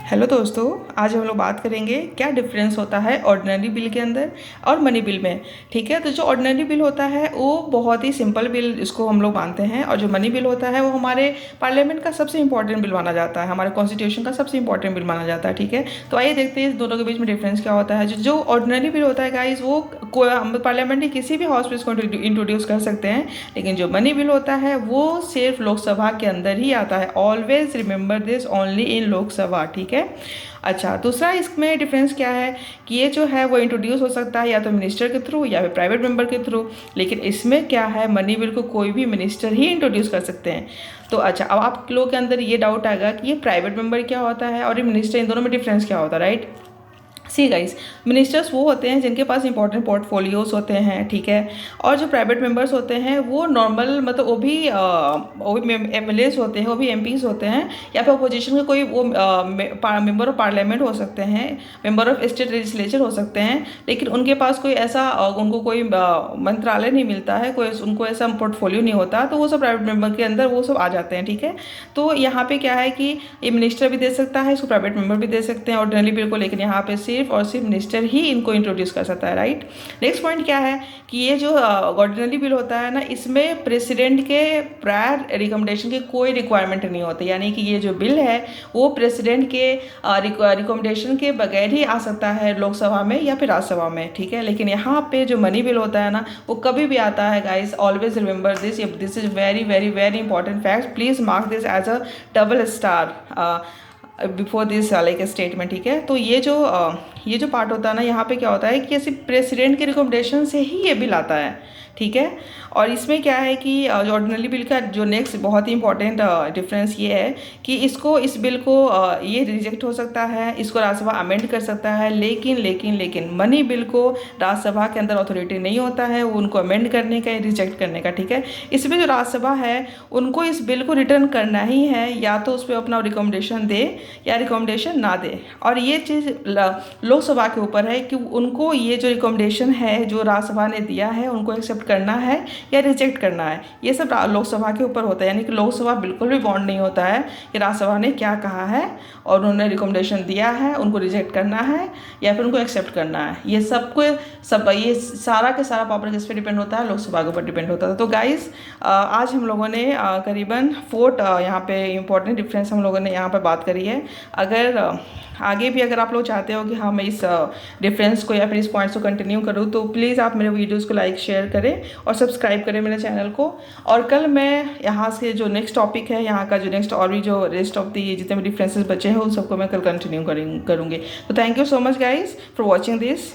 Hello दोस्तों, आज हम लोग बात करेंगे क्या डिफरेंस होता है ऑर्डिनरी बिल के अंदर और मनी बिल में। ठीक है, तो जो ऑर्डिनरी बिल होता है वो बहुत ही सिंपल बिल इसको हम लोग मानते हैं, और जो मनी बिल होता है वो हमारे पार्लियामेंट का सबसे इंपॉर्टेंट बिल माना जाता है, हमारे कॉन्स्टिट्यूशन का सबसे इंपॉर्टेंट बिल माना जाता है। ठीक है, तो आइए देखते हैं इस दोनों के बीच में डिफरेंस क्या होता है। जो ऑर्डिनरी बिल होता है गाइज, वो हम पार्लियामेंट के किसी भी हाउस में इसको इंट्रोड्यूस कर सकते हैं, लेकिन जो मनी बिल होता है वो सिर्फ लोकसभा के अंदर ही आता है। Always remember this, only in Lok Sabha. ठीक है। अच्छा, दूसरा इसमें डिफरेंस क्या है कि ये जो है वो इंट्रोड्यूस हो सकता है या तो मिनिस्टर के थ्रू या फिर प्राइवेट मेंबर के थ्रू, लेकिन इसमें क्या है, मनी बिल को कोई भी मिनिस्टर ही इंट्रोड्यूस कर सकते हैं। तो अच्छा, अब आप लोगों के अंदर ये डाउट आएगा कि ये प्राइवेट मेंबर क्या होता है और ये मिनिस्टर, इन दोनों में डिफरेंस क्या होता है, राइट। सी गाइस, मिनिस्टर्स वो होते हैं जिनके पास इंपॉर्टेंट पोर्टफोलियोज होते हैं। ठीक है, और जो प्राइवेट मेंबर्स होते हैं वो नॉर्मल, मतलब वो भी एमएलएस होते हैं, वो भी एमपीज होते हैं, या फिर अपोजिशन के कोई वो मेंबर ऑफ पार्लियामेंट हो सकते हैं, मेंबर ऑफ स्टेट लेजिस्लेचर हो सकते हैं, लेकिन उनके पास कोई ऐसा उनको कोई मंत्रालय नहीं मिलता है, कोई उनको ऐसा पोर्टफोलियो नहीं होता, तो वो सब प्राइवेट मेंबर के अंदर वो सब आ जाते हैं। ठीक है, तो यहाँ पे क्या है कि ये मिनिस्टर भी दे सकता है इसको, प्राइवेट मेंबर भी दे सकते हैं ऑर्डिनरी बिल को, लेकिन यहाँ पे सिर्फ और सिर्फ मिनिस्टर ही इनको इंट्रोड्यूस कर सकता है, राइट। नेक्स्ट पॉइंट क्या है कि ये जो ऑर्डिनरी बिल होता है ना, इसमें प्रेसिडेंट के प्रायर रिकमेंडेशन की कोई रिक्वायरमेंट नहीं होती, यानी कि ये जो बिल है वो प्रेसिडेंट के रिकमेंडेशन के बगैर ही आ सकता है लोकसभा में या फिर राज्यसभा में। ठीक है, लेकिन यहाँ पे जो मनी बिल होता है ना, वो कभी भी आता है guys. Always remember this, this is very very very important fact. Please mark this as a double star before this like statement. ठीक है, तो ये जो पार्ट होता है ना, यहाँ पे क्या होता है कि ऐसे प्रेसिडेंट के रिकमेंडेशन से ही ये बिल आता है। ठीक है, और इसमें क्या है कि जो ऑर्डिनरी बिल का जो नेक्स्ट बहुत ही इंपॉर्टेंट डिफरेंस ये है कि इस बिल को ये रिजेक्ट हो सकता है, इसको राज्यसभा अमेंड कर सकता है, लेकिन मनी बिल को राज्यसभा के अंदर अथॉरिटी नहीं होता है उनको अमेंड करने का या रिजेक्ट करने का। ठीक है, इसमें जो राज्यसभा है उनको इस बिल को रिटर्न करना ही है, या तो उस पर अपना रिकमेंडेशन दे या रिकमेंडेशन ना दे, और ये चीज़ लोकसभा के ऊपर है कि उनको ये जो रिकमेंडेशन है जो राज्यसभा ने दिया है उनको एक्सेप्ट करना है या रिजेक्ट करना है। ये सब लोकसभा के ऊपर होता है, यानी कि लोकसभा बिल्कुल भी बॉन्ड नहीं होता है कि राज्यसभा ने क्या कहा है और उन्होंने रिकमेंडेशन दिया है, उनको रिजेक्ट करना है या फिर उनको एक्सेप्ट करना है। ये ये सारा के सारा पावर किस पे डिपेंड होता है, लोकसभा के ऊपर डिपेंड होता है। तो गाइस, आज हम लोगों ने करीबन 4 यहाँ पे इंपॉर्टेंट डिफरेंस हम लोगों ने यहाँ पर बात करी है। अगर आगे भी अगर आप लोग चाहते हो कि हाँ मैं इस डिफरेंस को या फिर इस पॉइंट्स को कंटिन्यू करूँ, तो प्लीज़ आप मेरे वीडियोस को लाइक शेयर करें और सब्सक्राइब करें मेरे चैनल को। और कल मैं यहाँ से जो नेक्स्ट टॉपिक है, यहाँ का जो नेक्स्ट और भी जो रेस्ट ऑफ दी जितने भी डिफरेंसेस बचे हैं उन सबको मैं कल कंटिन्यू करूँगी। तो thank you so much guys for watching this.